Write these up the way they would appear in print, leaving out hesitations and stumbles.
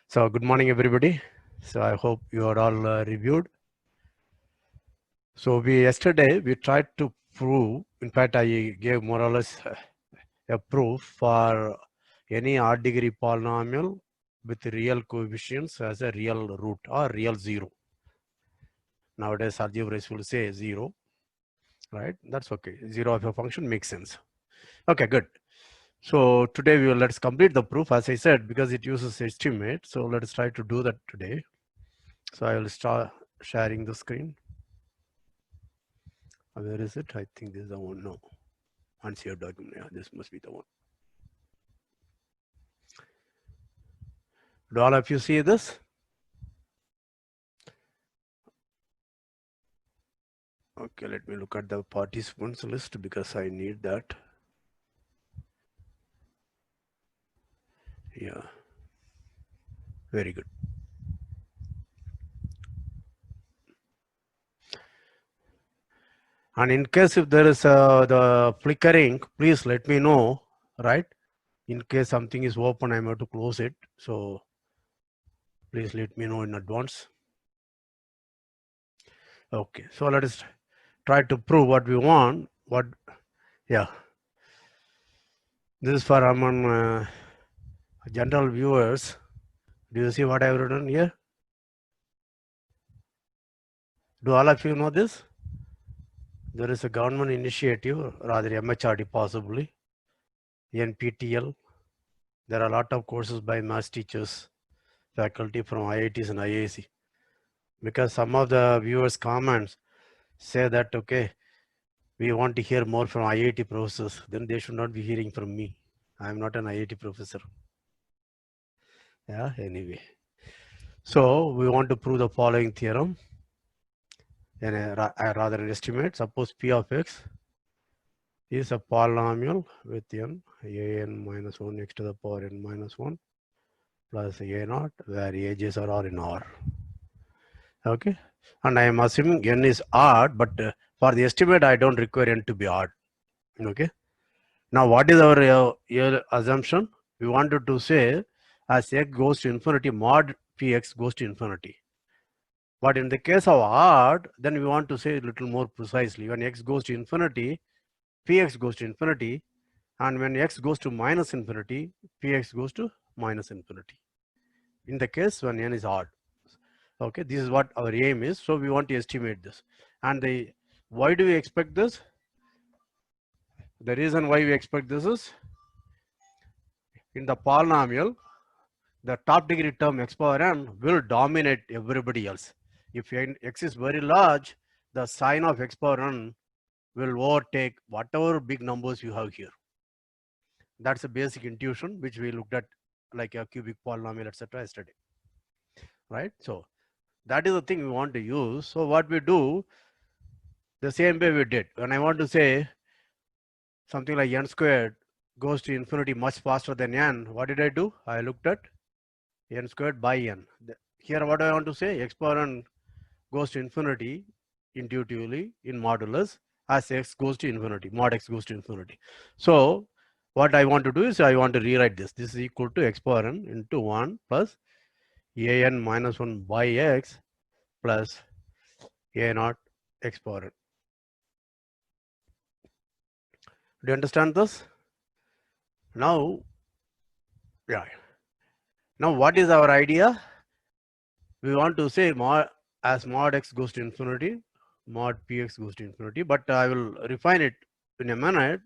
So good morning, everybody. So I hope you are all reviewed. So yesterday we tried to prove. In fact, I gave more or less a proof for any odd degree polynomial with real coefficients as a real root or real zero. Nowadays, algebra will say zero, right? That's okay. Zero of a function makes sense. Okay, good. So today let's complete the proof, as I said, because it uses estimate. So let's try to do that today. So I will start sharing the screen. Where is it? I think this is the one. No, unshare document. Yeah, this must be the one. Do all of you see this? Okay, let me look at the participants list because I need that. Yeah, very good. And in case if there is the flickering, please let me know, right? In case something is open, I'm going to close it. So please let me know in advance. Okay, so let us try to prove what we want. Yeah. This is for among general viewers. Do you see what I've written here? Do all of you know this? There is a government initiative, rather MHRD possibly, NPTEL. There are a lot of courses by maths teachers, faculty from IITs and IIC. Because some of the viewers' comments say that, okay, we want to hear more from IIT professors, then they should not be hearing from me. I am not an IIT professor. Yeah, anyway. So we want to prove the following theorem. And rather an estimate. Suppose P of X is a polynomial with n, an minus 1 x to the power n minus 1 plus a naught, where ages are all in R. Okay, and I am assuming n is odd, but for the estimate, I don't require n to be odd. Okay, now what is our assumption? We wanted to say as x goes to infinity, mod px goes to infinity. But in the case of odd, then we want to say a little more precisely. When x goes to infinity, px goes to infinity, and when x goes to minus infinity, px goes to minus infinity. In the case when n is odd. Okay, this is what our aim is. So we want to estimate this. And why do we expect this? The reason why we expect this is in the polynomial, the top degree term x power n will dominate everybody else. If x is very large, the sign of x power n will overtake whatever big numbers you have here. That's a basic intuition which we looked at, like a cubic polynomial, etc. yesterday, right? So that is the thing we want to use. So what we do, the same way we did. When I want to say something like n squared goes to infinity much faster than n, what did I do? I looked at n squared by n. Here what I want to say, x power n goes to infinity intuitively in modulus as x goes to infinity, mod x goes to infinity. So what I want to do is I want to rewrite this. This is equal to x power n into 1 plus an minus 1 by x plus a naught x power n. Do you understand this? Now, yeah. Now what is our idea? We want to say as mod x goes to infinity, mod px goes to infinity, but I will refine it in a minute.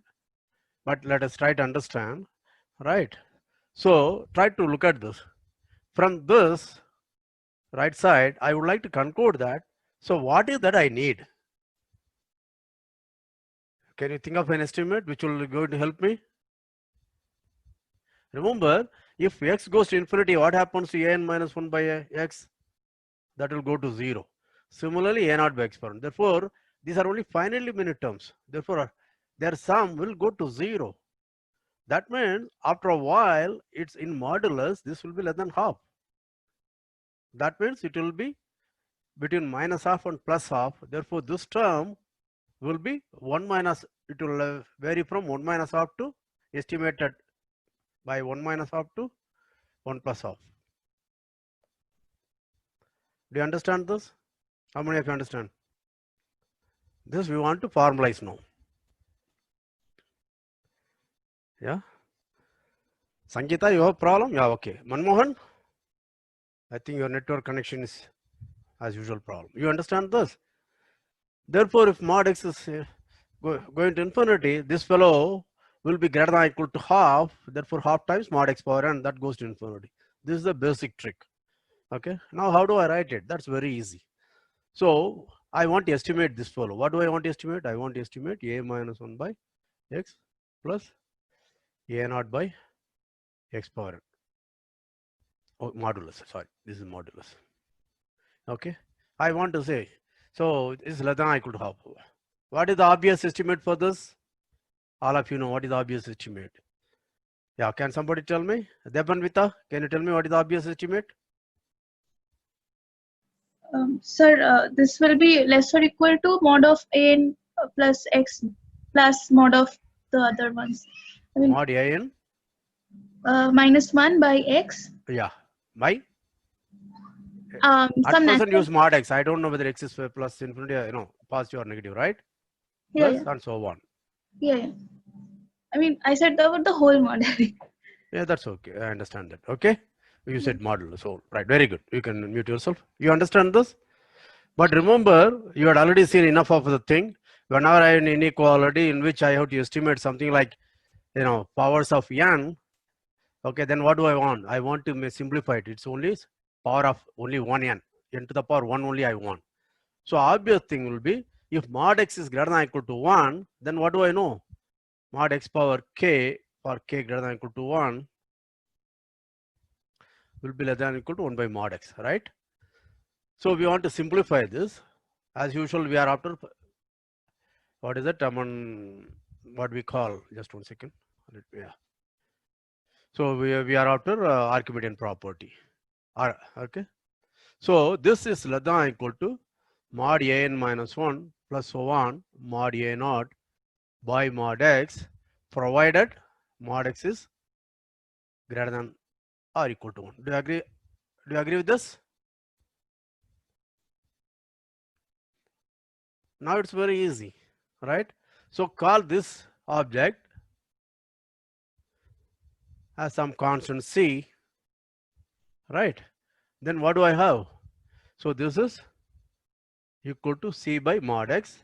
But let us try to understand, right? So try to look at this. From this right side, I would like to conclude that. So what is that I need? Can you think of an estimate which will going to help me? Remember, if x goes to infinity, what happens to an minus 1 by x? That will go to 0. Similarly, a naught by x power n. Therefore, these are only finitely many terms. Therefore, their sum will go to 0. That means after a while, it's in modulus, this will be less than half. That means it will be between minus half and plus half. Therefore, this term will be 1 minus, it will vary from 1 minus half to estimated by 1 minus half to 1 plus half. Do you understand this? How many of you understand? This we want to formalize now. Yeah. Sangeeta, you have a problem? Yeah, okay. Manmohan, I think your network connection is as usual problem. You understand this? Therefore, if mod x is going to infinity, this fellow will be greater than or equal to half. Therefore, half times mod x power n, that goes to infinity. This is the basic trick. Okay. Now, how do I write it? That's very easy. So, I want to estimate this fellow. What do I want to estimate? I want to estimate a minus 1 by x plus a naught by x power n. Oh, modulus. Sorry, this is modulus. Okay. I want to say, so it's less than or equal to half. What is the obvious estimate for this? All of you know what is the obvious estimate. Yeah, can somebody tell me? Debanvita, can you tell me what is the obvious estimate? Sir, this will be less or equal to mod of an plus x plus mod of the other ones. I mean, Mod an? minus 1 by x. Yeah, by? Some At present natural. use mod x. I don't know whether x is plus infinity, positive or negative, right? Yeah, Plus yeah, and so on. yeah. I mean, I said about the whole model. Yeah, that's okay. I understand that. Okay. You said model. So, right. Very good. You can mute yourself. You understand this? But remember, you had already seen enough of the thing. Whenever I have an inequality in which I have to estimate something like, powers of n, okay, then what do I want? I want to simplify it. It's only power of only 1 n. N to the power 1 only I want. So, obvious thing will be, if mod x is greater than or equal to 1, then what do I know? Mod x power k or k greater than or equal to 1 will be less than or equal to 1 by mod x, right? So, we want to simplify this. As usual, we are after, what is it? What we call, just 1 second. Yeah. So, we are after Archimedean property. Okay. So, this is less than or equal to mod an minus 1 plus so on mod a naught by mod x, provided mod x is greater than or equal to 1. Do you agree? Do you agree with this? Now it's very easy, right? So call this object as some constant c, right? Then what do I have? So this is equal to c by mod x.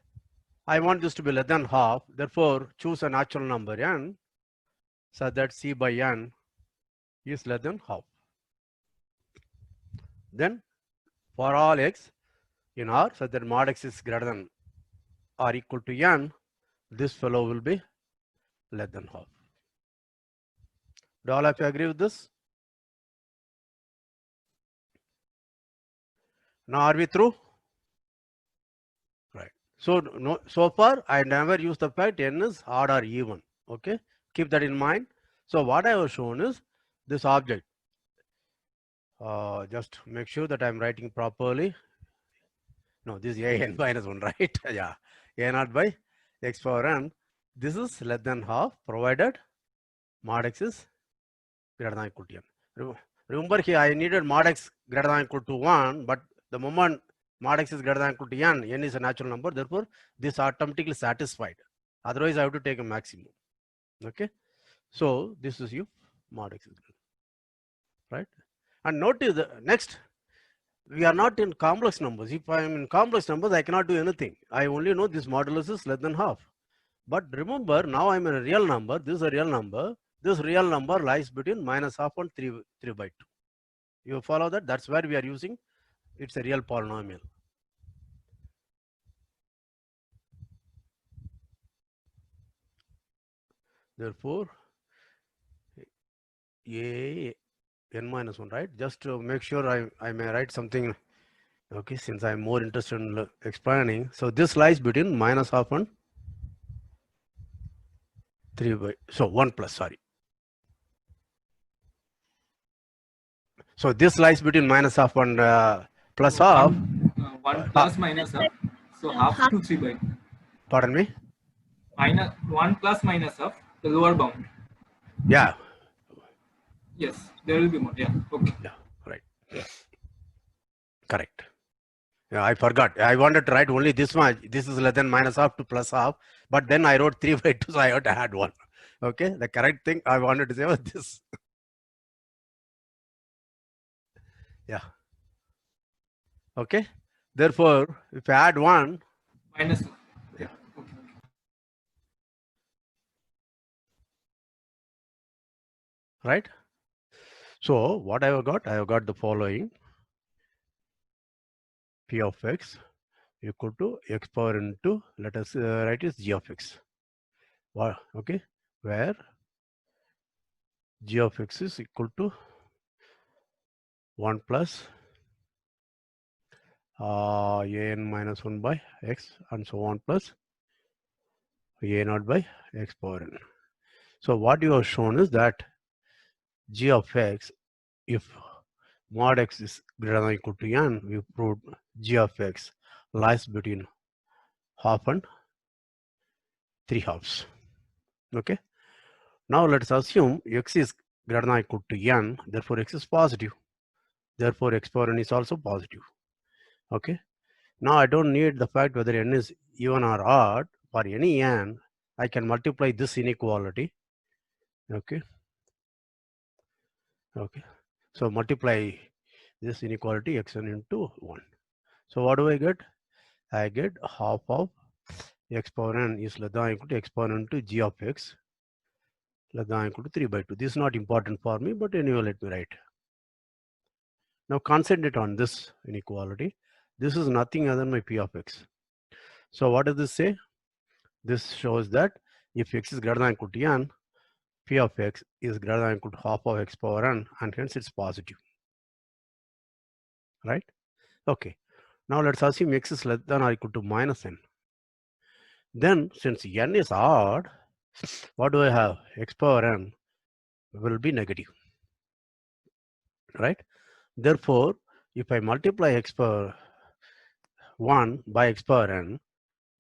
I want this to be less than half. Therefore, choose a natural number n so that c by n is less than half. Then for all x in R, so that mod x is greater than or equal to n, this fellow will be less than half. Do all of you agree with this? Now are we through? Right. So so far I never use the fact n is odd or even. Okay, keep that in mind. So what I have shown is this object. Just make sure that I'm writing properly. No, this is an minus 1, right? Yeah, a naught by x power n. This is less than half, provided mod x is greater than or equal to n. Remember here I needed mod x greater than or equal to 1, but the moment mod x is greater than or equal to n is a natural number. Therefore, this automatically satisfied. Otherwise, I have to take a maximum. Okay. So this is you mod x is greater, right? And notice the next, we are not in complex numbers. If I am in complex numbers, I cannot do anything. I only know this modulus is less than half. But remember, now I'm in a real number. This is a real number. This real number lies between minus half and 3 by 2. You follow that? That's where we are using. It's a real polynomial. Therefore, a n minus 1, right? Just to make sure I may write something. Okay, since I'm more interested in explaining. So this lies between minus half and 3 by, so 1 plus, sorry. So this lies between minus half and plus half. 1 plus minus half. So half to 3 by 2. Pardon me? Minus 1 plus minus half, the lower bound. Yeah. Yes, there will be more. Yeah, okay. Yeah, right. Correct. Yeah, I forgot. I wanted to write only this much. This is less than minus half to plus half. But then I wrote 3 by 2, so I had to add 1. Okay, the correct thing I wanted to say was this. Yeah. Okay. Therefore, if I add 1, Minus. yeah. Okay. Right? So what I have got? I have got the following. P of x equal to x power into, let us write is g of x. Well, okay, where g of x is equal to 1 plus an minus 1 by x and so on plus a naught by x power n. So what you have shown is that g of x, if mod x is greater than or equal to n, we proved g of x lies between half and 3 halves. Okay. Now let's assume x is greater than or equal to n, therefore x is positive. Therefore x power n is also positive. Okay. Now I don't need the fact whether n is even or odd. For any n, I can multiply this inequality. Okay. Okay. So multiply this inequality xn into 1. So what do I get? I get half of x power n is less than or equal to x power n into g of x less than or equal to 3 by 2. This is not important for me, but anyway, let me write. Now concentrate on this inequality. This is nothing other than my p of x. So what does this say? This shows that if x is greater than or equal to n, p of x is greater than or equal to half of x power n, and hence it's positive. Right? Okay. Now let's assume x is less than or equal to minus n. Then since n is odd, what do I have? X power n will be negative. Right? Therefore, if I multiply x power 1 by x power n,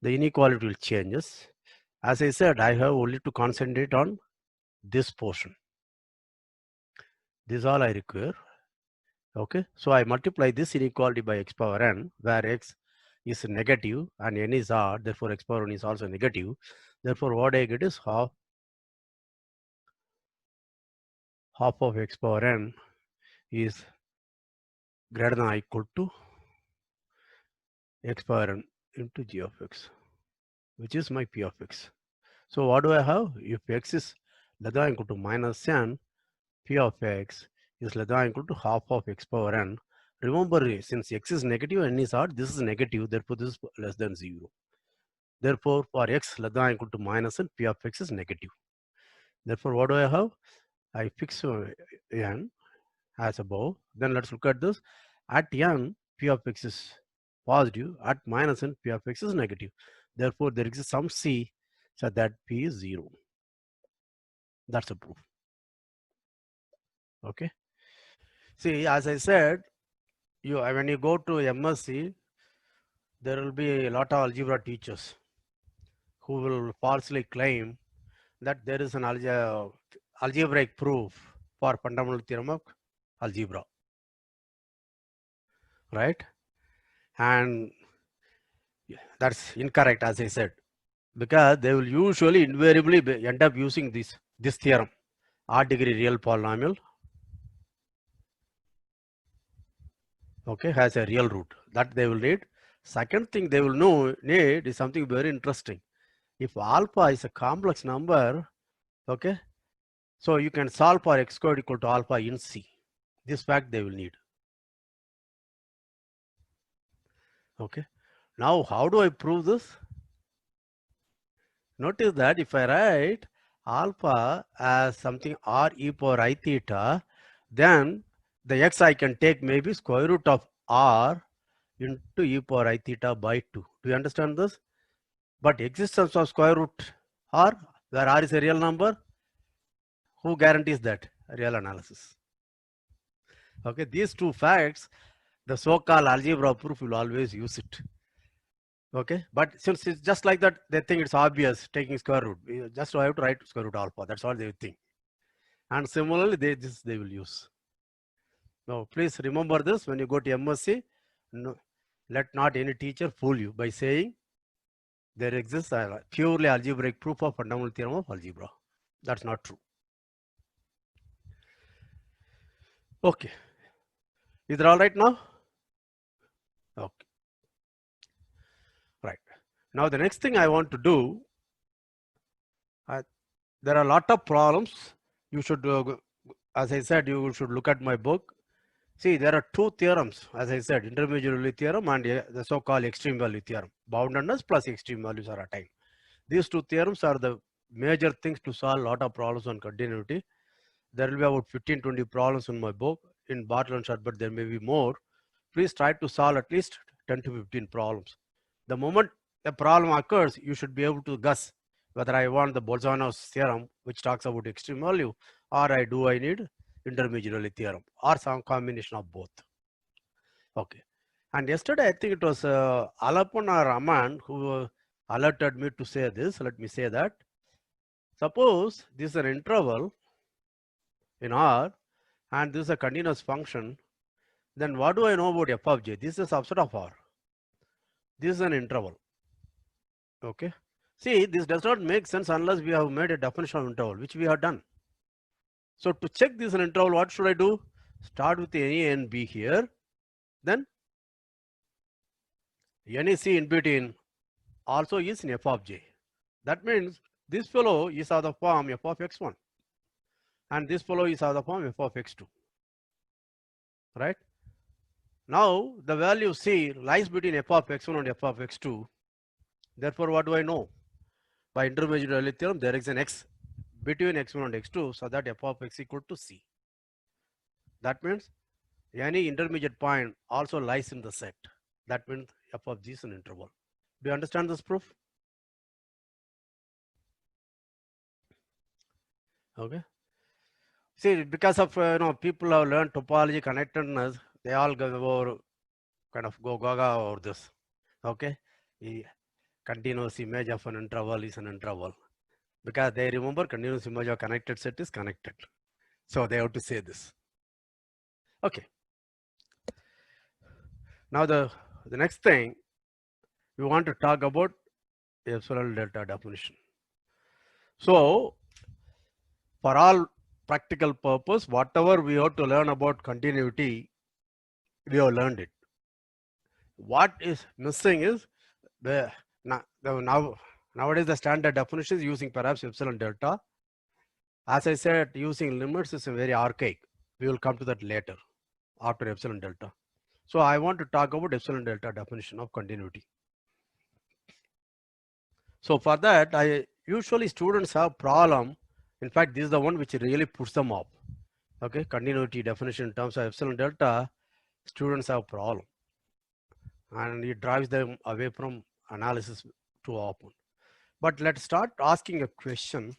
the inequality will changes. As I said, I have only to concentrate on this portion. This is all I require. Okay, so I multiply this inequality by x power n, where x is negative and n is odd, therefore x power n is also negative. Therefore, what I get is half of x power n is greater than or equal to x power n into g of x, which is my p of x. So what do I have? If x is less than or equal to minus n, p of x is less than or equal to half of x power n. Remember, since x is negative and n is odd, this is negative, therefore this is less than 0. Therefore, for x less than or equal to minus n, p of x is negative. Therefore, what do I have? I fix n as above. Then let's look at this. At n, p of x is positive. At minus n, p of x is negative. Therefore, there exists some c so that p is 0. That's a proof. Okay. See, as I said, when you go to MSc, there will be a lot of algebra teachers who will falsely claim that there is an algebraic proof for fundamental theorem of algebra, right? And that's incorrect, as I said, because they will usually invariably end up using this theorem, odd degree real polynomial, okay, has a real root, that they will need. Second thing they will need is something very interesting. If alpha is a complex number, okay, so you can solve for x squared equal to alpha in C. This fact they will need. Okay. Now, how do I prove this? Notice that if I write alpha as something r e power I theta, then the x I can take maybe square root of r into e power I theta by 2. Do you understand this? But existence of square root r, where r is a real number, who guarantees that? Real analysis. Okay, these two facts, the so-called algebra proof will always use it. Okay, but since it's just like that, they think it's obvious taking square root. You just have to write square root alpha. That's all they think. And similarly, they will use. Now, please remember this when you go to MSc. No, Let not any teacher fool you by saying there exists a purely algebraic proof of fundamental theorem of algebra. That's not true. Okay. Is it all right now? Okay. Right. Now the next thing I want to do, there are a lot of problems. You should, as I said, you should look at my book. See, there are two theorems, as I said, intermediate value theorem and the so-called extreme value theorem. Boundedness plus extreme values are attained. These two theorems are the major things to solve a lot of problems on continuity. There will be about 15-20 problems in my book. In Bartle and Short, but there may be more. Please try to solve at least 10 to 15 problems. The moment a problem occurs, you should be able to guess whether I want the Bolzano's theorem, which talks about extreme value, or I need intermediate value theorem, or some combination of both. Okay. And yesterday, I think it was Alapan or Raman who alerted me to say this. Let me say that. Suppose this is an interval in R, and this is a continuous function, then what do I know about f of j? This is a subset of R. This is an interval. Okay. See, this does not make sense unless we have made a definition of interval, which we have done. So to check this an interval, what should I do? Start with any A and B here. Then any C in between also is in f of j. That means this fellow is of the form f of x1. And this fellow is of the form f of x2. Right? Now the value C lies between f of x1 and f of x2. Therefore, what do I know? By intermediate value theorem, there is an x between x1 and x2, so that f of x equal to C. That means any intermediate point also lies in the set. That means f of g is an interval. Do you understand this proof? Okay. See, because of people have learned topology, connectedness, they all go over, kind of go gaga over this. Okay. The continuous image of an interval is an interval, because they remember continuous image of connected set is connected. So they have to say this. Okay. Now the next thing we want to talk about epsilon delta definition. So for all practical purpose, whatever we have to learn about continuity, we have learned it. What is missing is nowadays the standard definition is using perhaps epsilon delta. As I said, using limits is very archaic. We will come to that later after epsilon delta. So I want to talk about epsilon delta definition of continuity. So for that, usually students have problem. In fact, this is the one which really puts them up. Okay, continuity definition in terms of epsilon delta, students have problem, and it drives them away from analysis too often. But let's start asking a question.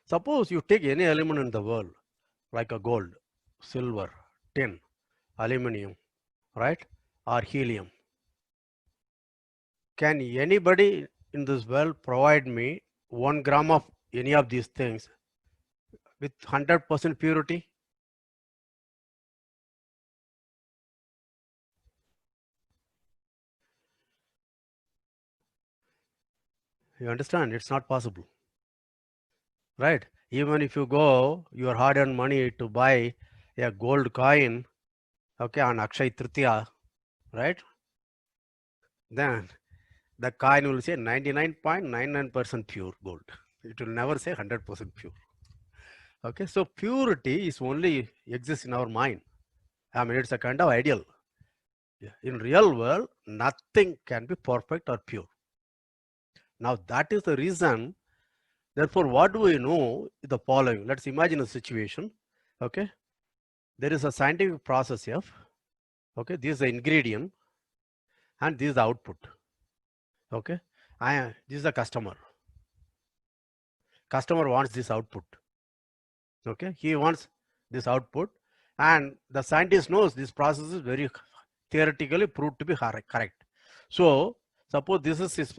Suppose you take any element in the world, like a gold, silver, tin, aluminum, right, or helium. Can anybody in this world provide me 1 gram of any of these things with 100% purity? You understand? It's not possible, right? Even if you go your hard-earned money to buy a gold coin, okay, on Akshay Tritiya, right? Then the coin will say 99.99% pure gold. It will never say 100% pure. Okay, so purity is only exists in our mind. I mean, it's a kind of ideal. In real world, nothing can be perfect or pure. Now that is the reason. Therefore, what do we know is the following. Let's imagine a situation. Okay, there is a scientific process F. Okay, this is the ingredient, and this is the output. Okay, this is the customer. Customer wants this output. Okay, he wants this output, and the scientist knows this process is very theoretically proved to be correct. So suppose this is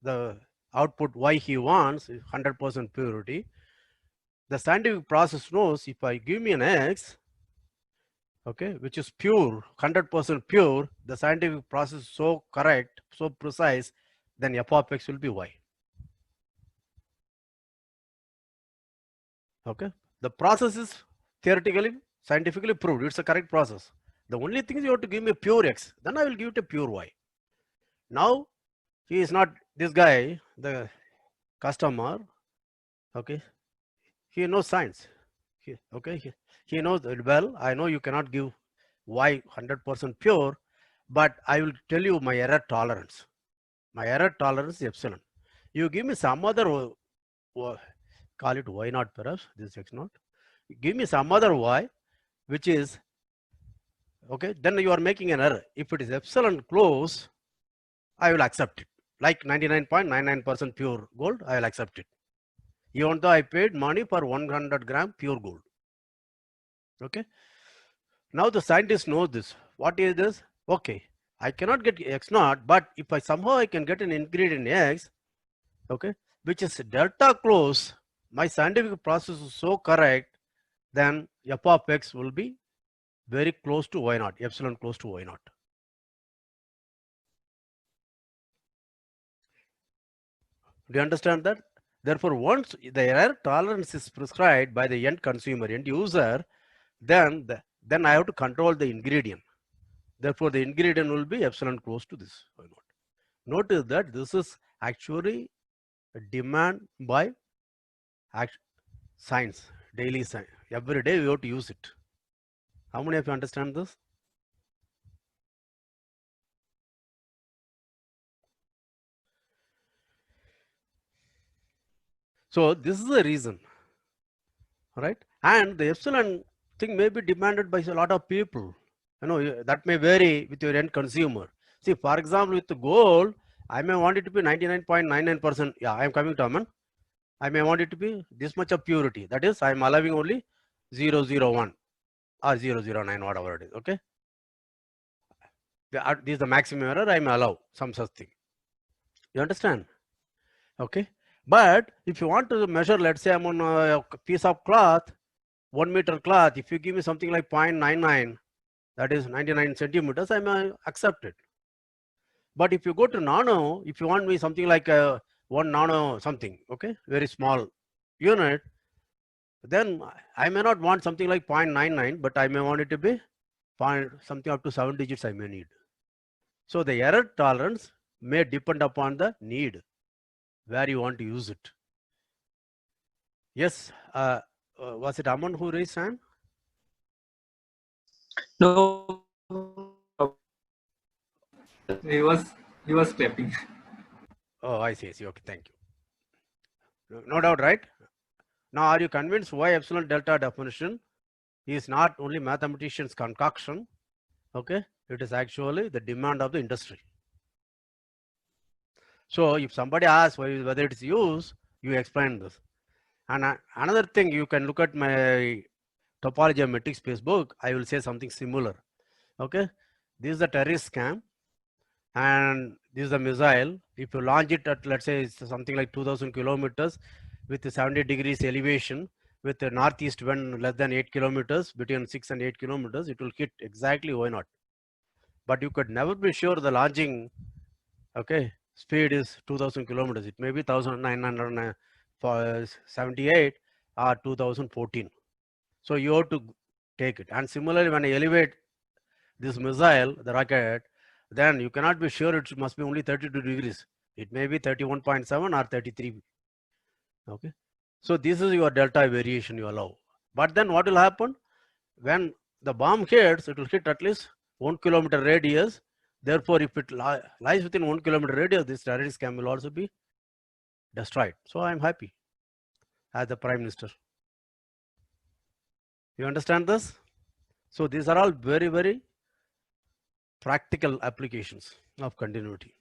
the output Y he wants is 100% purity. The scientific process knows if I give me an X, okay, which is pure, 100% pure, the scientific process is so correct, so precise, then f of x will be y. Okay, the process is theoretically, scientifically proved. It's a correct process. The only thing is you have to give me a pure x, then I will give it a pure y. Now, he is not, this guy, the customer, okay, he knows science. He knows it well. I know you cannot give y 100% pure, but I will tell you my error tolerance. My error tolerance is epsilon. You give me some other, call it y naught perhaps, this x naught. Give me some other y, which is, okay, then you are making an error. If it is epsilon close, I will accept it. Like 99.99% pure gold, I will accept it. Even though I paid money for 100 gram pure gold. Okay. Now the scientist knows this. What is this? Okay, I cannot get x naught, but if I somehow I can get an ingredient x, okay, which is delta close, my scientific process is so correct, then f of x will be very close to y naught, epsilon close to y naught. Do you understand that? Therefore, once the error tolerance is prescribed by the end consumer, end user, then then I have to control the ingredient. Therefore, the ingredient will be epsilon close to this y naught. Notice that this is actually a demand by science, daily science. Every day we have to use it. How many of you understand this? So this is the reason, right? And the epsilon thing may be demanded by a lot of people. You know, that may vary with your end consumer. See, for example, with the gold, I may want it to be 99.99%. Yeah, I am coming to Aman. I may want it to be this much of purity. That is, I am allowing only 001 or 009, whatever it is. Okay. This is the maximum error. I may allow some such thing. You understand? Okay. But if you want to measure, let's say I'm on a piece of cloth, 1 meter cloth, if you give me something like 0.99, that is 99 centimeters, I may accept it. But if you go to nano, if you want me something like 1 nano something, okay, very small unit, then I may not want something like 0.99, but I may want it to be something up to 7 digits I may need. So the error tolerance may depend upon the need, where you want to use it. Yes, was it Aman who raised hand? No. He was clapping. Oh, I see. Okay, thank you. No doubt, right? Now, are you convinced why epsilon delta definition is not only mathematician's concoction? Okay, it is actually the demand of the industry. So, if somebody asks whether it's used, you explain this. And another thing, you can look at my topology of metric space book. I will say something similar. Okay, this is the terrorist scam, and this is a missile. If you launch it at, let's say, it's something like 2000 kilometers with 70 degrees elevation, with the northeast wind less than 8 kilometers, between 6 and 8 kilometers, it will hit exactly y naught. But you could never be sure the launching, okay, speed is 2000 kilometers. It may be 1978 or 2014. So you have to take it. And similarly, when I elevate this missile, the rocket, then you cannot be sure it must be only 32 degrees. It may be 31.7 or 33. Okay. So this is your delta variation you allow. But then what will happen? When the bomb hits, it will hit at least 1 kilometer radius. Therefore, if it lies within 1 kilometer radius, this terrorist scam will also be destroyed. So I am happy as the Prime Minister. You understand this? So these are all very, very practical applications of continuity.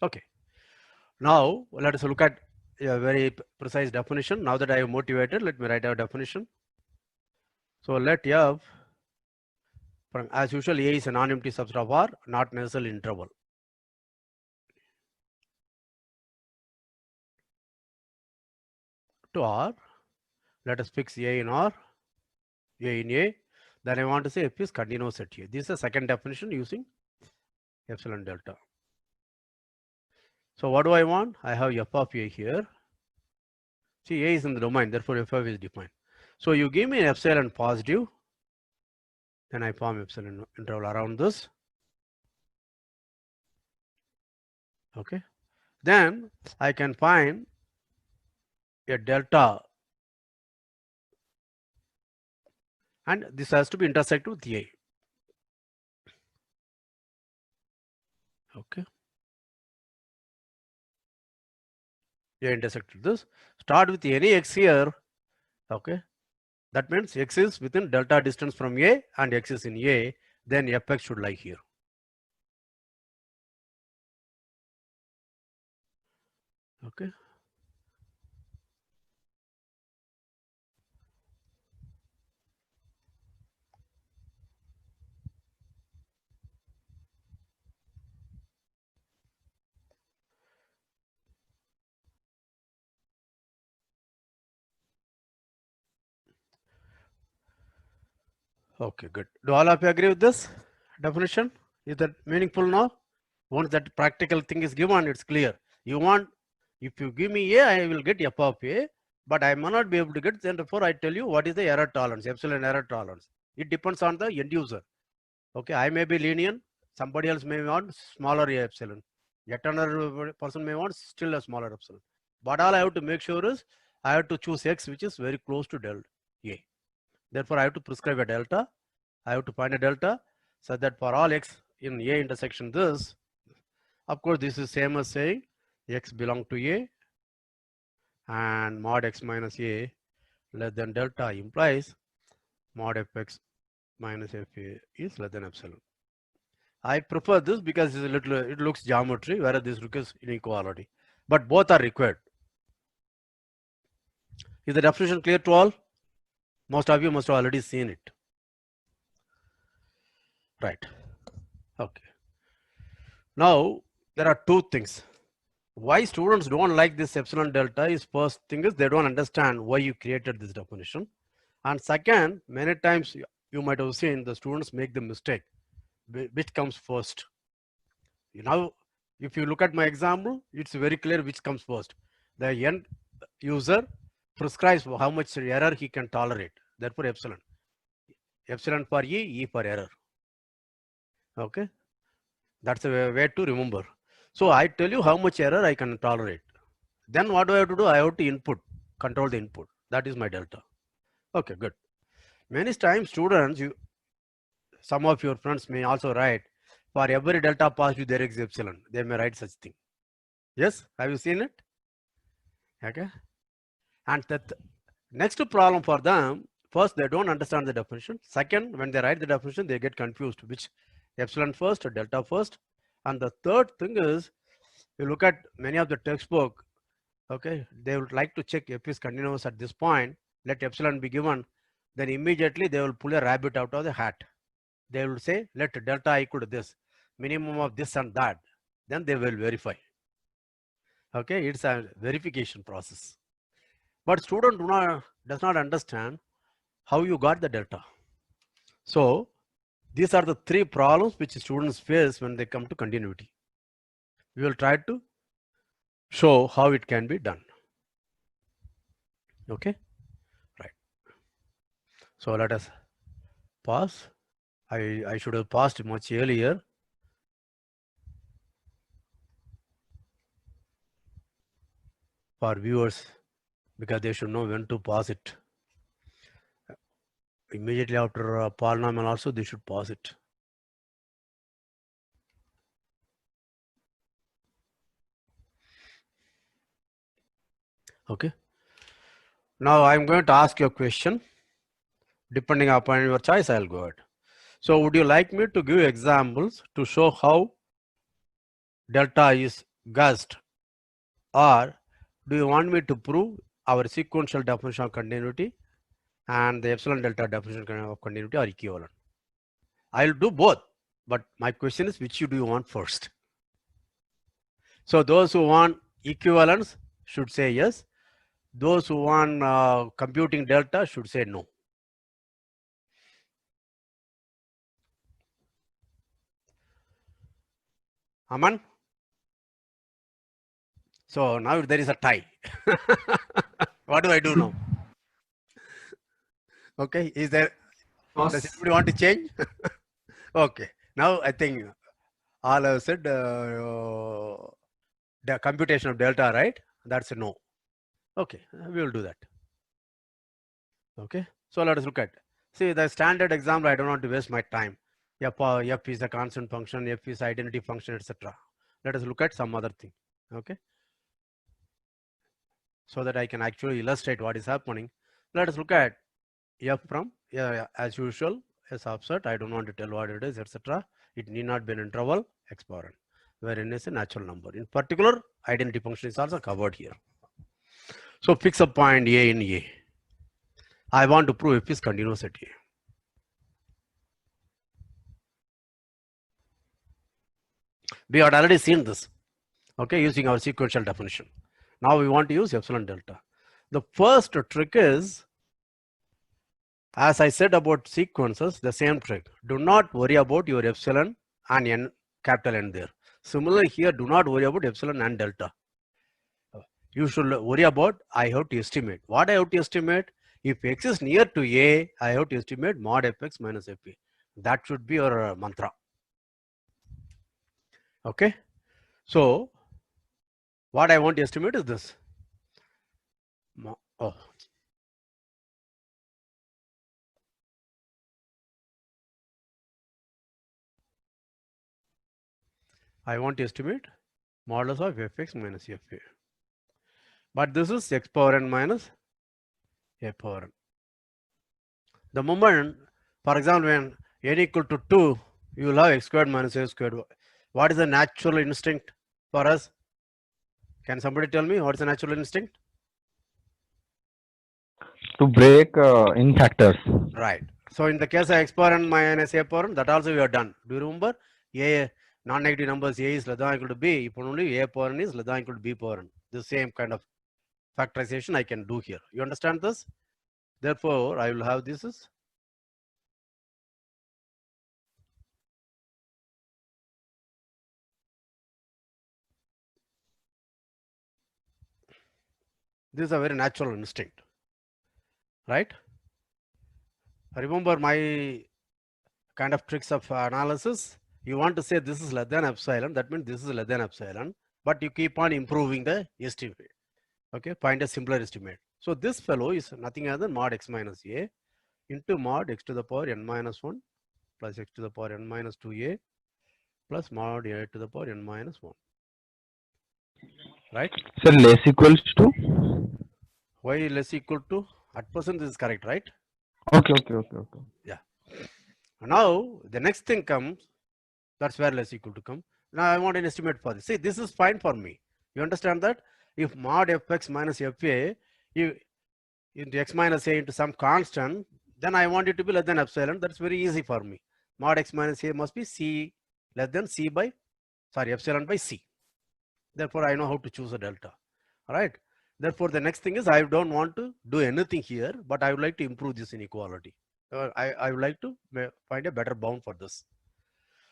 Okay. Now let us look at a very precise definition. Now that I am motivated, let me write our definition. So let F, as usual, A is a non-empty subset of R, not necessarily interval. To R, let us fix A in R. A in A, then I want to say F is continuous at A. This is the second definition using epsilon delta. So what do I want? I have f of A here. See, A is in the domain, therefore f of A is defined. So you give me an epsilon positive, then I form epsilon interval around this. Okay. Then I can find a delta, and this has to be intersect with A. Okay. A intersect with this. Start with any x here. Okay. That means x is within delta distance from A and x is in A. Then fx should lie here. Okay. Okay, good. Do all of you agree with this definition? Is that meaningful now? Once that practical thing is given, it's clear. You want, if you give me A, I will get f of A, but I may not be able to get, then therefore I tell you what is the error tolerance, epsilon error tolerance. It depends on the end user. Okay, I may be lenient, somebody else may want smaller A epsilon. Yet another person may want still a smaller epsilon. But all I have to make sure is, I have to choose X which is very close to delta A. Therefore, I have to prescribe a delta. I have to find a delta so that for all X in A intersection this, of course, this is same as saying X belong to A and mod X minus A less than delta implies mod Fx minus Fa is less than epsilon. I prefer this because it's a little, it looks geometry, whereas this looks inequality. But both are required. Is the definition clear to all? Most of you must have already seen it. Right. Okay. Now, there are two things. Why students don't like this epsilon delta is, first thing is they don't understand why you created this definition. And second, many times you might have seen the students make the mistake. Which comes first? Now, if you look at my example, it's very clear which comes first. The end user prescribes how much error he can tolerate. Therefore, epsilon. Epsilon for E for error. Okay. That's a way to remember. So I tell you how much error I can tolerate. Then what do I have to do? I have to input, control the input. That is my delta. Okay, good. Many times students, some of your friends may also write, for every delta positive there is epsilon. They may write such thing. Yes, have you seen it? Okay. And that next problem for them, first they don't understand the definition. Second, when they write the definition, they get confused which epsilon first or delta first. And the third thing is, you look at many of the textbook, okay, they would like to check if is continuous at this point, let epsilon be given, then immediately they will pull a rabbit out of the hat. They will say, let delta equal to this, minimum of this and that. Then they will verify. Okay, it's a verification process. But student does not understand how you got the delta. So these are the three problems which students face when they come to continuity. We will try to show how it can be done. Okay, right. So let us pause. I should have paused much earlier. For viewers, because they should know when to pause it. Immediately after a polynomial also they should pause it. Okay. Now I'm going to ask you a question. Depending upon your choice, I'll go ahead. So would you like me to give examples to show how delta is guessed, or do you want me to prove our sequential definition of continuity and the epsilon delta definition of continuity are equivalent? I'll do both, but my question is which do you want first? So those who want equivalence should say yes. Those who want computing delta should say no. Aman? So now there is a tie. What do I do now? Okay, is there, does Toss. anybody want to change? Okay, now I think all have said the computation of delta, right? That's a no. Okay, we will do that. Okay, so let us look at, see the standard example. I don't want to waste my time. F is a constant function, F is identity function, etc. Let us look at some other thing. Okay, so that I can actually illustrate what is happening. Let us look at F from, as usual, a subset. I don't want to tell what it is, etc. It need not be an interval x power n, where n is a natural number. In particular, identity function is also covered here. So fix a point A in A. I want to prove F is continuous at A. We had already seen this, okay, using our sequential definition. Now we want to use epsilon delta. The first trick is, as I said about sequences, the same trick. Do not worry about your epsilon and n, capital N there. Similarly here, do not worry about epsilon and delta. You should worry about, I have to estimate. What I have to estimate? If x is near to A, I have to estimate mod fx minus fa. That should be your mantra. Okay. So what I want to estimate is this. Oh. I want to estimate modulus of fx minus fa. But this is x power n minus a power n. The moment, for example, when n equal to 2, you will have x squared minus a squared. What is the natural instinct for us? Can somebody tell me what is the natural instinct? To break in factors. Right. So in the case of x power n minus a power n, that also we have done. Do you remember? A non-negative numbers, a is less than or equal to b, if only a power n is less than or equal to b power n. The same kind of factorization I can do here. You understand this? Therefore, I will have this is this is a very natural instinct, right? Remember my kind of tricks of analysis. You want to say this is less than epsilon, that means this is less than epsilon, but you keep on improving the estimate. Okay, find a simpler estimate. So this fellow is nothing other than mod x minus a into mod x to the power n minus 1 plus x to the power n minus 2a plus mod a to the power n minus 1. Right? So less equals to? Why less equal to? At present this is correct, right? Okay. Yeah. Now the next thing comes, that's where less equal to come. Now I want an estimate for this. See, this is fine for me. You understand that? If mod fx minus fa, you into x minus a into some constant, then I want it to be less than epsilon. That's very easy for me. Mod x minus a must be c less than c by, sorry, epsilon by c. Therefore, I know how to choose a delta. All right. Therefore, the next thing is I don't want to do anything here, but I would like to improve this inequality. I would like to find a better bound for this.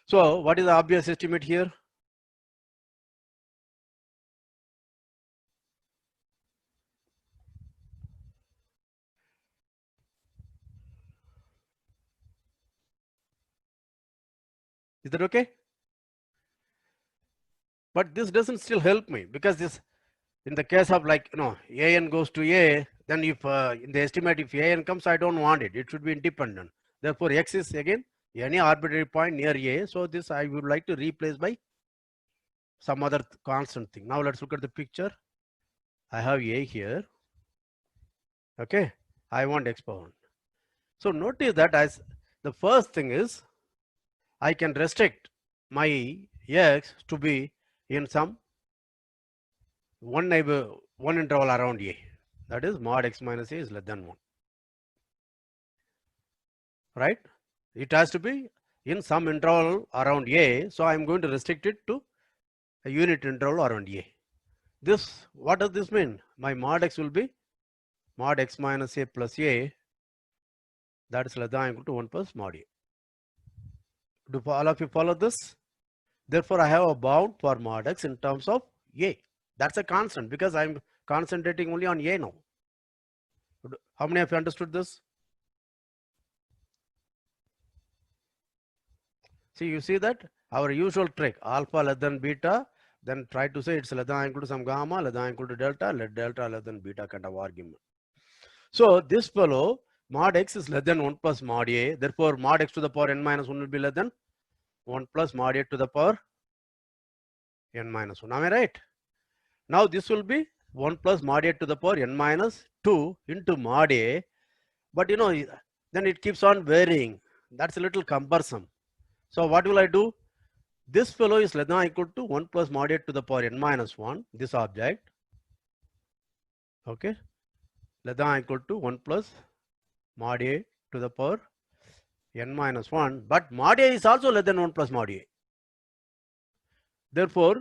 So what is the obvious estimate here? Is that okay? But this doesn't still help me, because this, in the case of like, an goes to a, then if in the estimate, if an comes, I don't want it. It should be independent. Therefore, x is again any arbitrary point near a. So this I would like to replace by some other constant thing. Now let's look at the picture. I have a here. Okay. I want x power 1. So notice that as the first thing is, I can restrict my x to be in some one interval around a. That is mod x minus a is less than 1. Right? It has to be in some interval around a. So I'm going to restrict it to a unit interval around a. This, what does this mean? My mod x will be mod x minus a plus a, that is less than or equal to 1 plus mod a. Do all of you follow this? Therefore, I have a bound for mod x in terms of a. That's a constant because I'm concentrating only on a now. How many of you understood this? See, you see that our usual trick, alpha less than beta, then try to say it's less than or equal to some gamma, less than or equal to delta, let delta less than beta kind of argument. So this fellow, mod x is less than 1 plus mod a. Therefore, mod x to the power n minus 1 will be less than 1 plus mod a to the power n minus 1. Am I right? Now this will be 1 plus mod a to the power n minus 2 into mod a. But you know, then it keeps on varying. That's a little cumbersome. So what will I do? This fellow is less than or equal to 1 plus mod a to the power n minus 1, this object. Okay. Less than or equal to 1 plus mod a to the power n minus 1. But mod a is also less than 1 plus mod a. Therefore,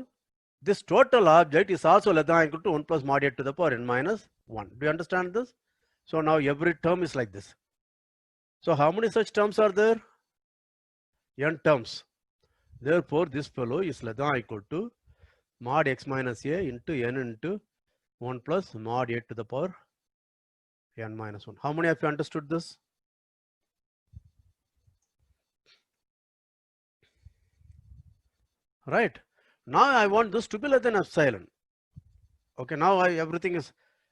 this total object is also less than or equal to 1 plus mod a to the power n minus 1. Do you understand this? So now every term is like this. So how many such terms are there? N terms. Therefore, this fellow is less than or equal to mod x minus a into n into 1 plus mod a to the power n minus 1. How many of you understood this? Right. Now I want this to be less than epsilon. Okay, now everything is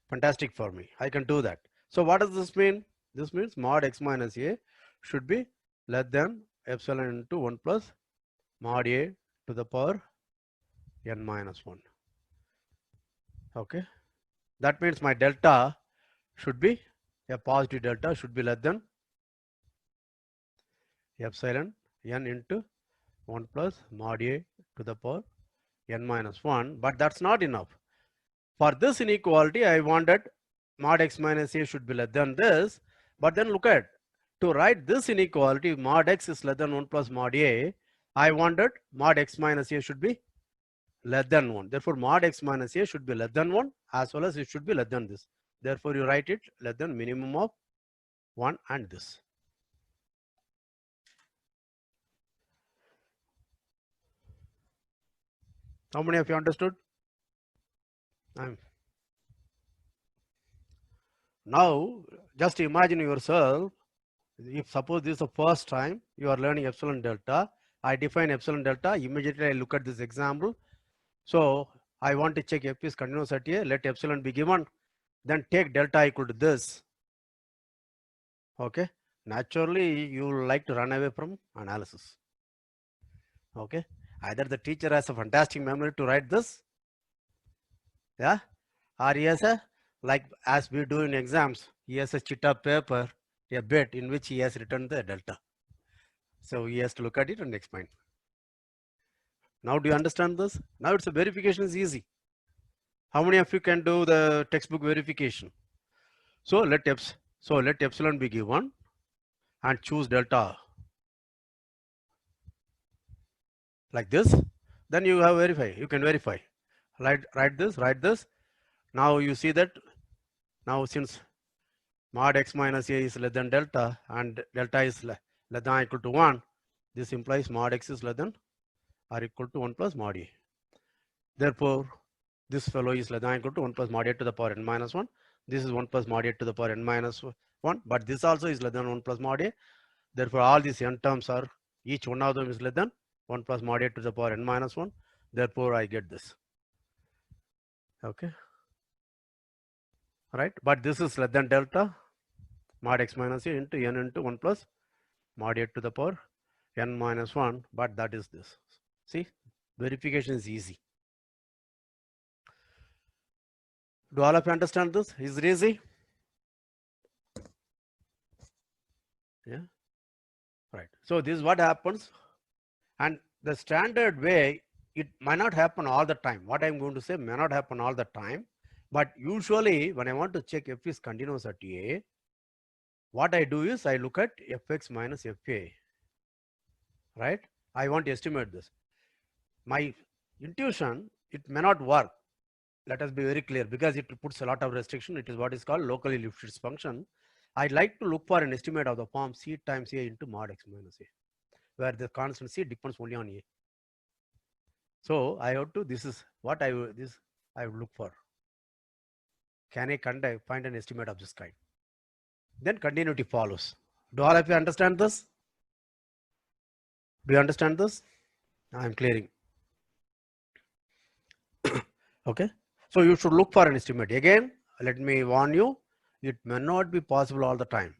fantastic for me. I can do that. So what does this mean? This means mod x minus a should be less than epsilon into 1 plus mod a to the power n minus 1. Okay. That means my delta should be a positive delta should be less than epsilon n into 1 plus mod a to the power n minus 1. But that's not enough. For this inequality, I wanted mod x minus a should be less than this. But then look at, to write this inequality, mod x is less than 1 plus mod a, I wanted mod x minus a should be less than 1. Therefore, mod x minus a should be less than 1 as well as it should be less than this. Therefore, you write it less than minimum of 1 and this. How many of you understood? Now, just imagine yourself, if suppose this is the first time you are learning epsilon delta, I define epsilon delta, immediately I look at this example. So I want to check f is continuous at a, let epsilon be given, then take delta equal to this. Okay, naturally you will like to run away from analysis. Okay, either the teacher has a fantastic memory to write this, yeah, or he has a, like as we do in exams, he has a chit of paper, a bit in which he has written the delta. So he has to look at it and explain. Now do you understand this? Now it's a verification is easy. How many of you can do the textbook verification? So let epsilon be given and choose delta like this. Then you have verify. You can verify. Write this. Now you see that now since mod x minus a is less than delta and delta is less than or equal to 1, this implies mod x is less than or equal to 1 plus mod a. Therefore, this fellow is less than or equal to 1 plus mod a to the power n minus 1. This is 1 plus mod a to the power n minus 1, but this also is less than 1 plus mod a. Therefore, all these n terms are, each one of them is less than 1 plus mod a to the power n minus 1. Therefore, I get this. Okay. Right. But this is less than delta mod x minus a into n into 1 plus mod a to the power n minus 1. But that is this. See, verification is easy. Do all of you understand this? Is it easy? Yeah. Right. So this is what happens. And the standard way, it might not happen all the time. What I'm going to say may not happen all the time. But usually when I want to check f is continuous at a, what I do is I look at fx minus fa. Right? I want to estimate this. My intuition, it may not work. Let us be very clear because it puts a lot of restriction. It is what is called locally Lifshitz function. I'd like to look for an estimate of the form c times a into mod x minus a, where the constant c depends only on a. So I have to, this is what I would look for. Can I find an estimate of this kind? Then continuity follows. Do all of you understand this? Do you understand this? I am clearing. Okay. So you should look for an estimate. Again, let me warn you, it may not be possible all the time.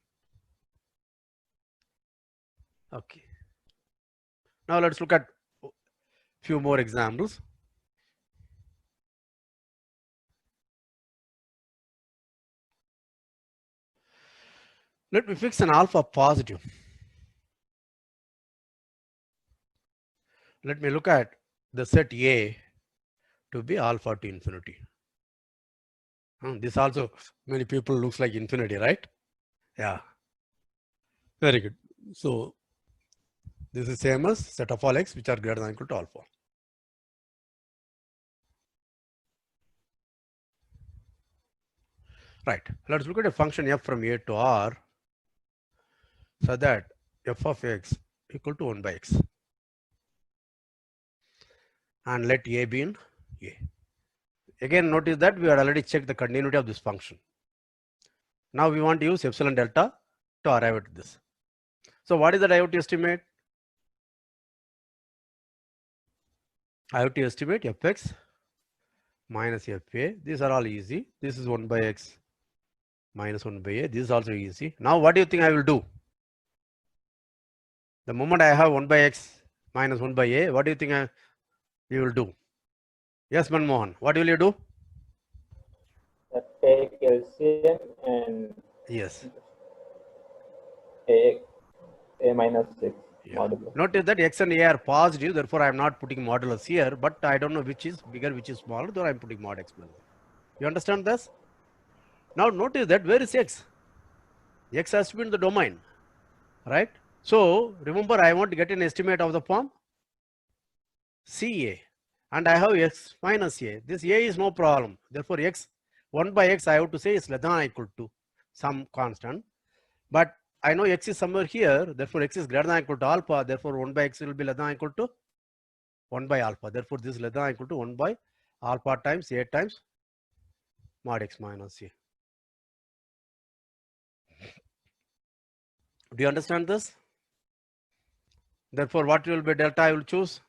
Okay. Now let's look at few more examples. Let me fix an alpha positive. Let me look at the set A to be alpha to infinity. This also many people looks like infinity, right? Yeah. Very good. So this is same as set of all x which are greater than or equal to alpha. Right. Let's look at a function f from a to r so that f of x equal to 1 by x. And let a be in a. Again, notice that we had already checked the continuity of this function. Now we want to use epsilon delta to arrive at this. So what is the IoT estimate? IoT estimate fx minus fa. These are all easy. This is 1 by x minus 1 by a. This is also easy. Now what do you think I will do? The moment I have 1 by x minus 1 by a, what do you think you will do? Yes, Manmohan, what will you do? Take LCM and Yes. a minus 6 Yeah. modulo. Notice that x and a are positive, therefore I am not putting modulus here, but I don't know which is bigger, which is smaller, therefore I am putting mod x plus. You understand this? Now notice that where is x? X has to be in the domain, right? So remember, I want to get an estimate of the form CA, and I have x minus a. This a is no problem. Therefore, x 1 by x I have to say is less than or equal to some constant. But I know x is somewhere here. Therefore, x is greater than or equal to alpha. Therefore, 1 by x will be less than or equal to 1 by alpha. Therefore, this is less than or equal to 1 by alpha times a times mod x minus a. Do you understand this? Therefore, what will be delta I will choose?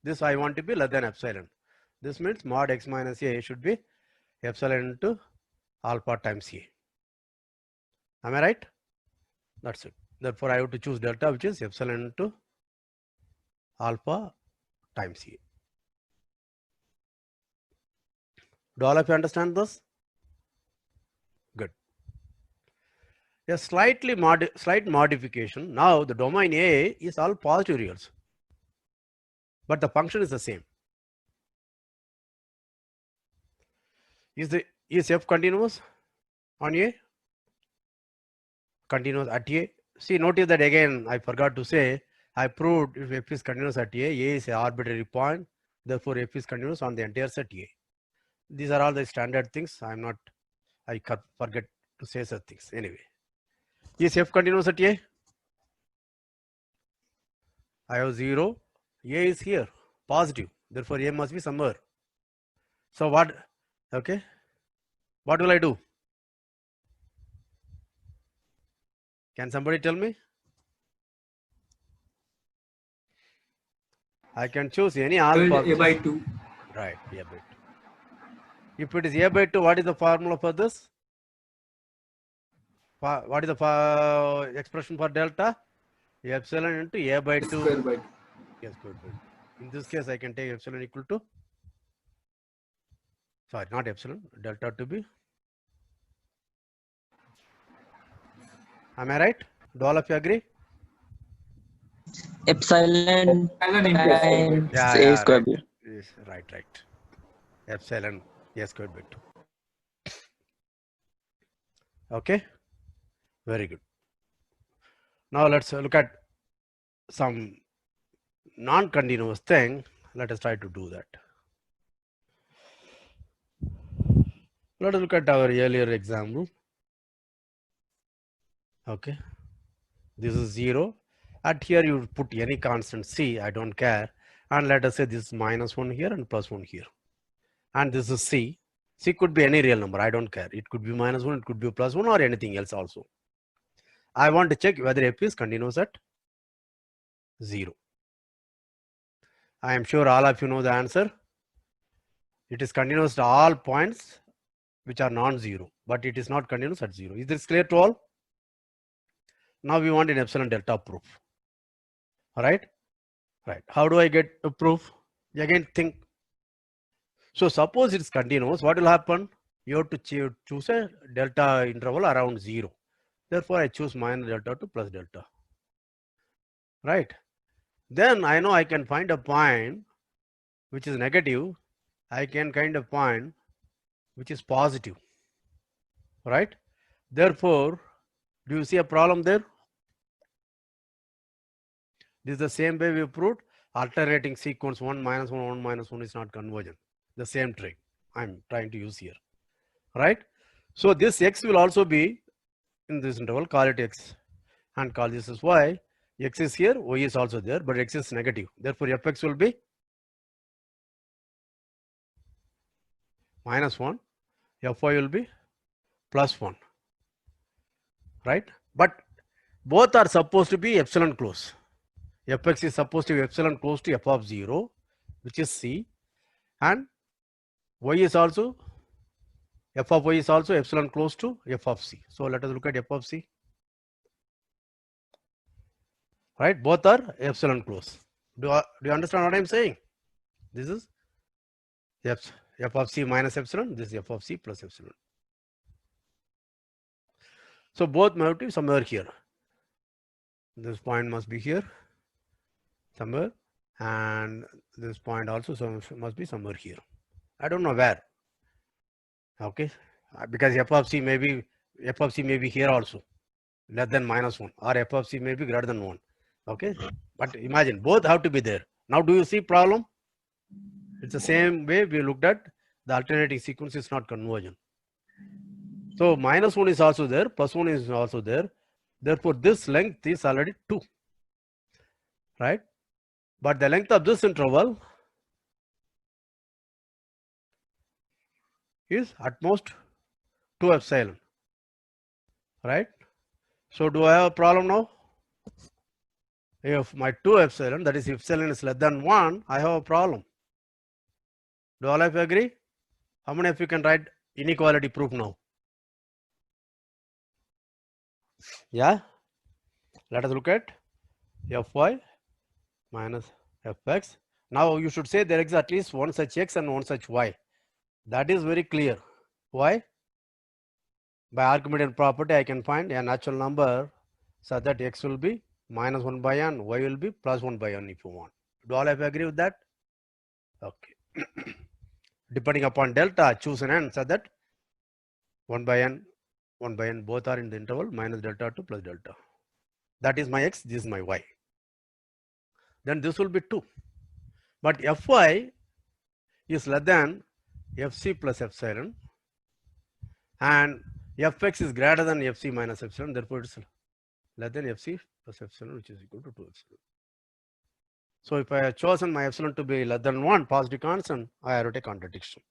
This I want to be less than epsilon. This means mod x minus a should be epsilon into alpha times a. Am I right? That's it. Therefore, I have to choose delta, which is epsilon into alpha times a. Do all of you understand this? Good. A slight modification. Now the domain A is all positive reals, but the function is the same. Is f continuous on A? Continuous at A. See, notice that again I forgot to say, I proved if f is continuous at A is an arbitrary point, therefore f is continuous on the entire set A. These are all the standard things. I forget to say such things. Anyway, is f continuous at A? I have 0. A is here, positive. Therefore, A must be somewhere. So what? Okay. What will I do? Can somebody tell me? I can choose any alpha. A by 2. Right, A by 2. If it is A by 2, what is the formula for this? What is the expression for delta? Epsilon into A by 2. Square by 2. Yes, good. In this case, I can take epsilon equal to, sorry, not epsilon, delta to be. Am I right? Do all of you agree? Epsilon Epsilon into times Yeah, a yeah, square right. b. Yes, right. Epsilon A squared by 2. Okay, very good. Now let's look at some non-continuous thing. Let us try to do that. Let us look at our earlier example. Okay, this is 0. At here you put any constant c, I don't care. And let us say this is -1 here and +1 here. And this is c. C could be any real number, I don't care. It could be -1, it could be +1 or anything else also. I want to check whether f is continuous at 0. I am sure all of you know the answer. It is continuous to all points which are non-zero, but it is not continuous at 0. Is this clear to all? Now we want an epsilon delta proof. All right? Right. How do I get a proof? Again, think. So suppose it's continuous, what will happen? You have to choose a delta interval around 0. Therefore, I choose minus delta to plus delta. Right? Then I know I can find a point which is negative. I can kind of point which is positive. Right? Therefore, do you see a problem there? This is the same way we proved alternating sequence 1 minus 1, 1 minus 1 is not convergent. The same trick I'm trying to use here. Right? So this x will also be in this interval, call it x and call this as y. X is here, y is also there, but x is negative. Therefore, fx will be -1, fy will be +1. Right? But both are supposed to be epsilon close. Fx is supposed to be epsilon close to f of 0, which is c, and y is also, f of y is also epsilon close to f of c. So let us look at f of c. Right? Both are epsilon close. Do you understand what I'm saying? This is f of c minus epsilon, this is f of c plus epsilon. So both must be somewhere here. This point must be here somewhere, and this point also must be somewhere here. I don't know where. Okay, because f of c may be here also, less than -1, or f of c may be greater than 1. Okay, but imagine both have to be there. Now, do you see problem? It's the same way we looked at the alternating sequence is not convergent. So -1 is also there, +1 is also there. Therefore, this length is already 2, right? But the length of this interval is at most 2 epsilon, right? So do I have a problem now? If my 2 epsilon, that is epsilon is less than 1, I have a problem. Do all of you agree? How many of you can write inequality proof now? Yeah? Let us look at fy minus fx. Now you should say there is at least one such x and one such y. That is very clear. Why? By Archimedean property, I can find a natural number such that x will be -1 by n, y will be +1 by n if you want. Do all of you agree with that? Okay. Depending upon delta, choose an n such that 1 by n both are in the interval minus delta to plus delta. That is my x, this is my y. Then this will be 2. But fy is less than fc plus epsilon, and fx is greater than fc minus epsilon, therefore it's less than fc plus epsilon, which is equal to 2 epsilon. So if I have chosen my epsilon to be less than 1 positive constant, I wrote a contradiction.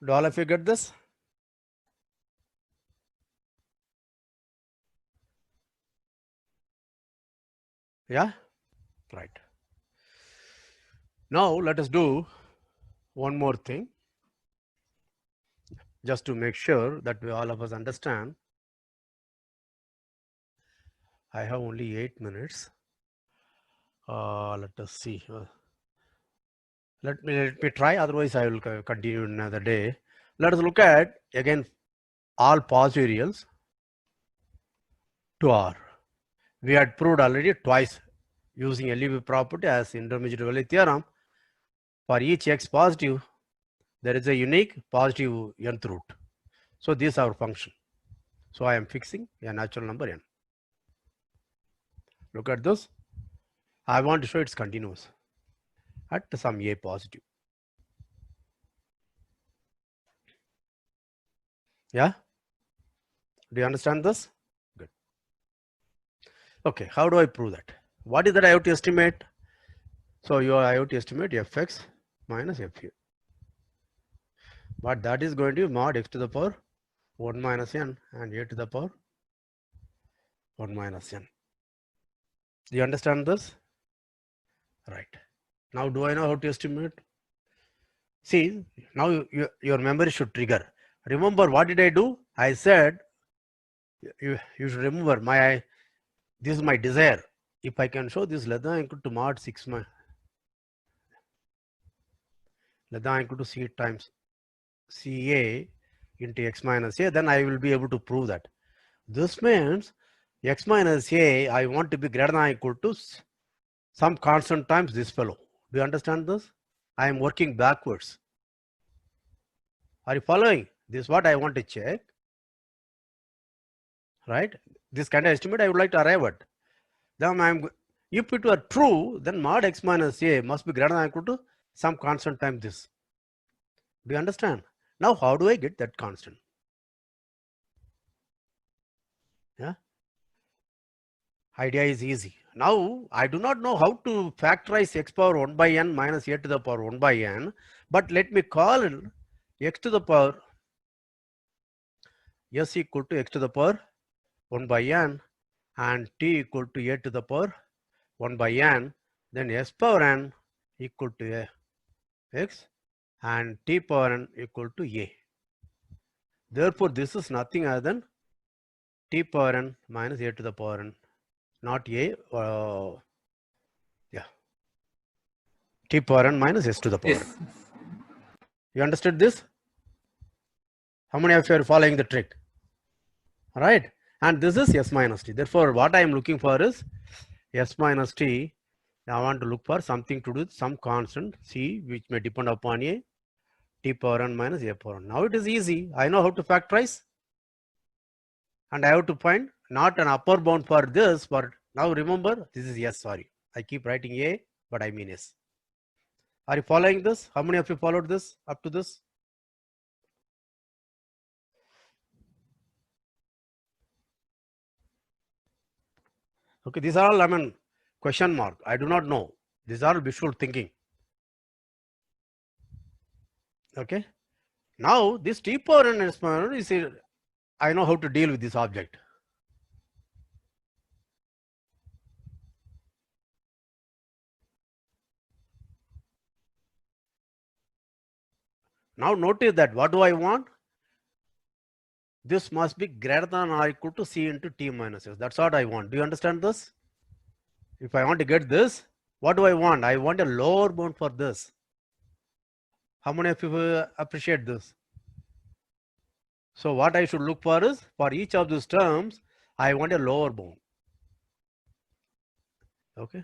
Do all of you get this? Yeah? Right. Now let us do one more thing, just to make sure that we all of us understand. I have only 8 minutes. Let us see. Let me try, otherwise I will continue another day. Let us look at again all positive reals to R. We had proved already twice using LUV property as intermediate theorem. For each x positive, there is a unique positive nth root. So this is our function. So I am fixing a natural number n. Look at this. I want to show it's continuous at some a positive. Yeah? Do you understand this? Good. Okay, how do I prove that? What is that IoT estimate? So your IoT estimate fx minus fu. But that is going to be mod x to the power 1 minus n and a to the power 1 minus n. Do you understand this? Right. Now do I know how to estimate? See, now your memory should trigger. Remember what did I do? I said you should remember this is my desire. If I can show this less than or equal to mod 6 less than or equal to c times ca into x minus a, then I will be able to prove that. This means x minus a, I want to be greater than or equal to some constant times this fellow. Do you understand this? I am working backwards. Are you following? This is what I want to check. Right? This kind of estimate I would like to arrive at. Then if it were true, then mod x minus a must be greater than or equal to some constant time this. Do you understand? Now how do I get that constant? Yeah. Idea is easy. Now I do not know how to factorize x power 1 by n minus a to the power 1 by n, but let me call it x to the power s equal to x to the power 1 by n and t equal to a to the power 1 by n, then s power n equal to x and t power n equal to a. Therefore, this is nothing other than t power n minus a to the power n, not a, t power n minus s to the power n. Yes. You understood this? How many of you are following the trick? Right? And this is s minus t. Therefore, what I am looking for is s minus t. I want to look for something to do with some constant c which may depend upon a t power n minus a power n. Now it is easy. I know how to factorize. And I have to find not an upper bound for this, but now remember this is s, sorry. I keep writing a, but I mean s. Are you following this? How many of you followed this up to this? Okay, these are all, question mark. I do not know. These are visual thinking. Okay. Now this t power n s power n is, I know how to deal with this object. Now notice that what do I want? This must be greater than or equal to c into t minus s. That's what I want. Do you understand this? If I want to get this, what do I want? I want a lower bound for this. How many of you appreciate this? So what I should look for is, for each of these terms, I want a lower bound. Okay.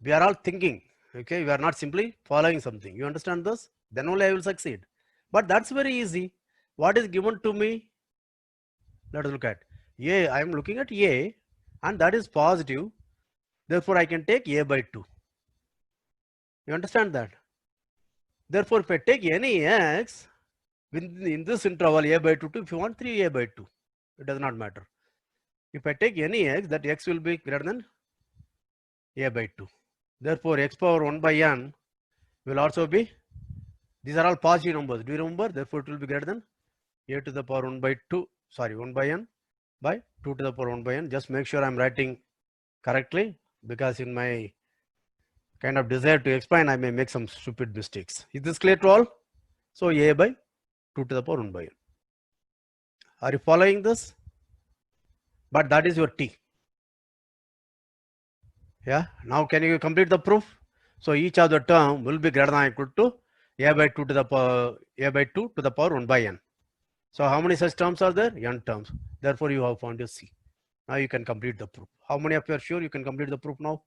We are all thinking. Okay. We are not simply following something. You understand this? Then only I will succeed. But that's very easy. What is given to me? Let us look at a. I am looking at a, and that is positive. Therefore, I can take a by 2. You understand that? Therefore, if I take any x in this interval a by 2 to, if you want 3a by 2, it does not matter. If I take any x, that x will be greater than a by 2. Therefore, x power 1 by n will also be, these are all positive numbers. Do you remember? Therefore, it will be greater than a to the power 1 by 2, sorry, 1 by n by 2 to the power 1 by n. Just make sure I'm writing correctly, because in my kind of desire to explain, I may make some stupid mistakes. Is this clear to all? So a by 2 to the power 1 by n. Are you following this? But that is your t. Yeah. Now can you complete the proof? So each of the term will be greater than or equal to a by 2 to the power a by 2 to the power 1 by n. So how many such terms are there? N terms. Therefore, you have found your c. Now you can complete the proof. How many of you are sure you can complete the proof now?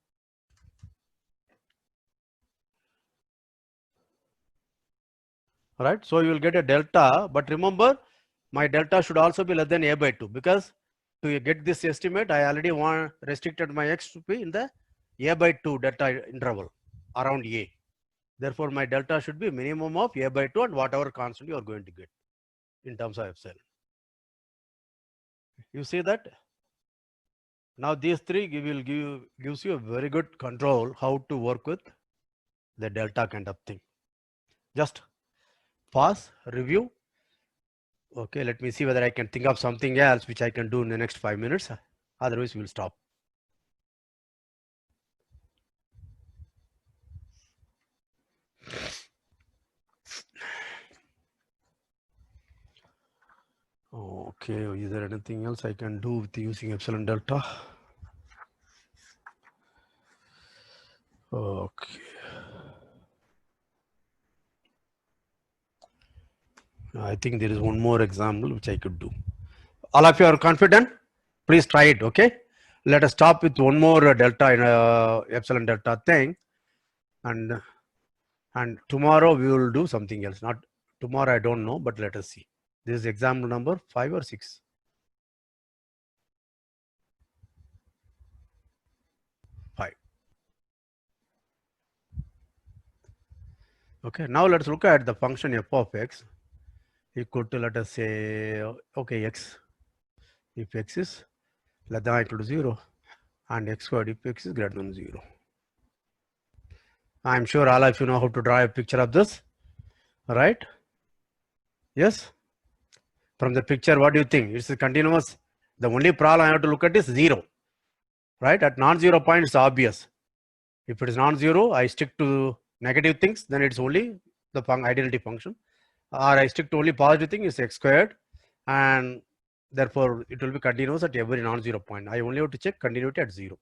Right. So you will get a delta, but remember, my delta should also be less than a by 2, because to get this estimate, I already restricted my x to be in the a by 2 delta interval around a. Therefore, my delta should be minimum of a by 2 and whatever constant you are going to get in terms of epsilon. You see that? Now these three gives you a very good control how to work with the delta kind of thing. Just pause, review. Okay, let me see whether I can think of something else which I can do in the next 5 minutes. Otherwise, we'll stop. Okay, is there anything else I can do with using epsilon delta? Okay. I think there is one more example which I could do. All of you are confident? Please try it, okay? Let us stop with one more delta in epsilon delta thing. And tomorrow we will do something else. Not tomorrow, I don't know, but let us see. This is example number 5 or 6. 5. Okay, now let's look at the function f of x equal to, let us say, okay, x. If x is less than or equal to 0 and x squared if x is greater than 0. I'm sure all of you know how to draw a picture of this, right? Yes? From the picture, what do you think? It's a continuous. The only problem I have to look at is 0, right? At non-zero point, it's obvious. If it is non-zero, I stick to negative things, then it's only the identity function. Or I stick to only positive thing, is x squared, and therefore it will be continuous at every non-zero point. I only have to check continuity at 0.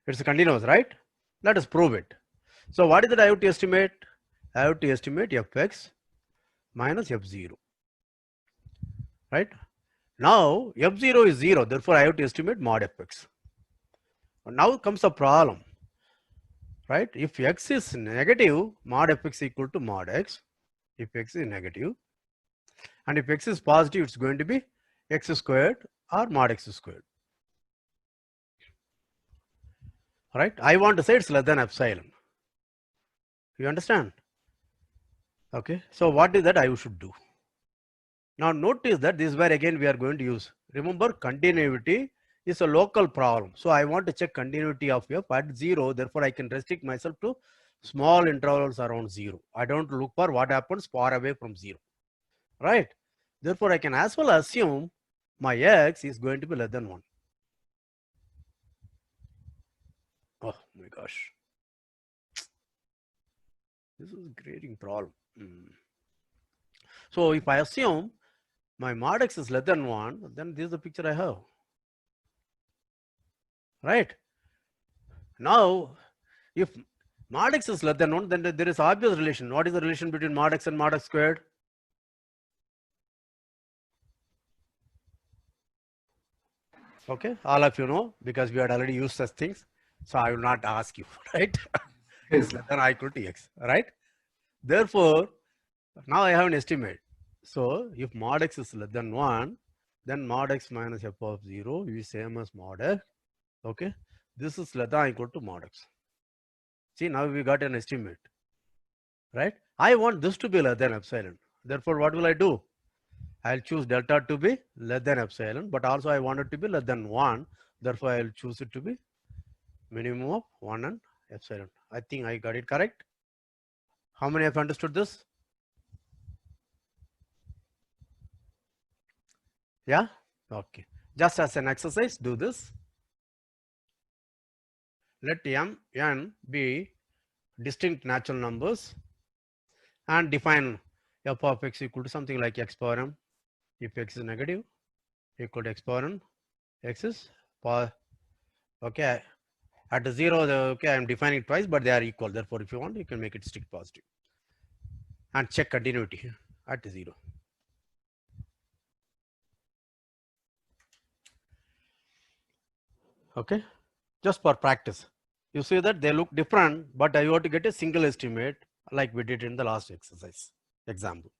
It's continuous, right? Let us prove it. So what is that I have to estimate? I have to estimate fx minus f0, right? Now f0 is 0, therefore I have to estimate mod fx. Now comes the problem, right? If x is negative, mod fx equal to mod x. If x is negative, and if x is positive, it's going to be x squared or mod x squared. Right? I want to say it's less than epsilon. You understand? Okay. So what is that I should do? Now notice that this is where again we are going to use. Remember, continuity is a local problem. So I want to check continuity of f at 0. Therefore, I can restrict myself to small intervals around 0. I don't look for what happens far away from 0. Right? Therefore, I can as well assume my x is going to be less than 1. Oh my gosh. This is a grading problem. So if I assume my mod x is less than 1, then this is the picture I have. Right? Now, if mod x is less than 1, then there is obvious relation. What is the relation between mod x and mod x squared? Okay, all of you know, because we had already used such things. So I will not ask you, right? It's less than or equal to x, right? Therefore, now I have an estimate. So if mod x is less than 1, then mod x minus f of 0 is same as mod x. Okay, this is less than or equal to mod x. See, now we got an estimate, right? I want this to be less than epsilon. Therefore, what will I do? I'll choose delta to be less than epsilon, but also I want it to be less than 1. Therefore, I'll choose it to be minimum of 1 and epsilon. I think I got it correct. How many have understood this? Yeah? Okay. Just as an exercise, do this. Let m, n be distinct natural numbers and define f of x equal to something like x power m. If x is negative, equal to x power n, x is power. Okay. At 0, okay, I am defining it twice, but they are equal. Therefore, if you want, you can make it strict positive. And check continuity at 0. Okay. Just for practice. You see that they look different, but I want to get a single estimate like we did in the last exercise example.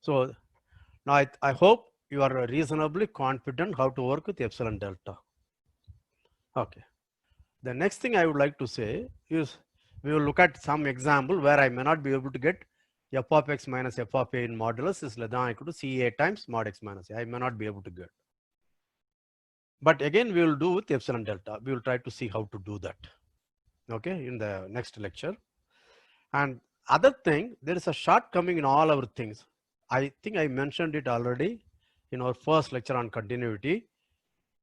So now I hope you are reasonably confident how to work with epsilon delta. Okay. The next thing I would like to say is we will look at some example where I may not be able to get f of x minus f of a in modulus is less than or equal to CA times mod x minus a. I may not be able to get. But again, we will do with epsilon delta. We will try to see how to do that. Okay, in the next lecture. And other thing, there is a shortcoming in all our things. I think I mentioned it already in our first lecture on continuity.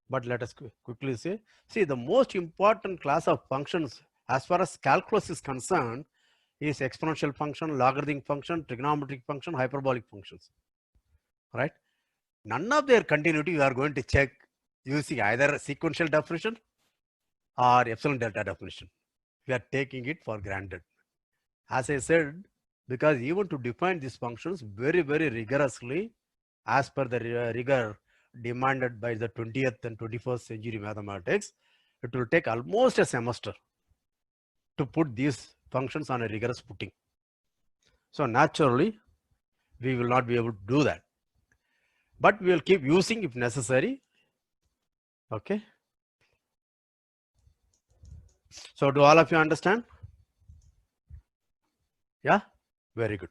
But let us quickly say, see, the most important class of functions as far as calculus is concerned is exponential function, logarithmic function, trigonometric function, hyperbolic functions, right? None of their continuity we are going to check using either sequential definition or epsilon delta definition. We are taking it for granted. As I said, because even to define these functions very, very rigorously as per the rigor demanded by the 20th and 21st century mathematics, it will take almost a semester to put these functions on a rigorous footing. So naturally, we will not be able to do that. But we will keep using if necessary. Okay. So do all of you understand? Yeah, very good.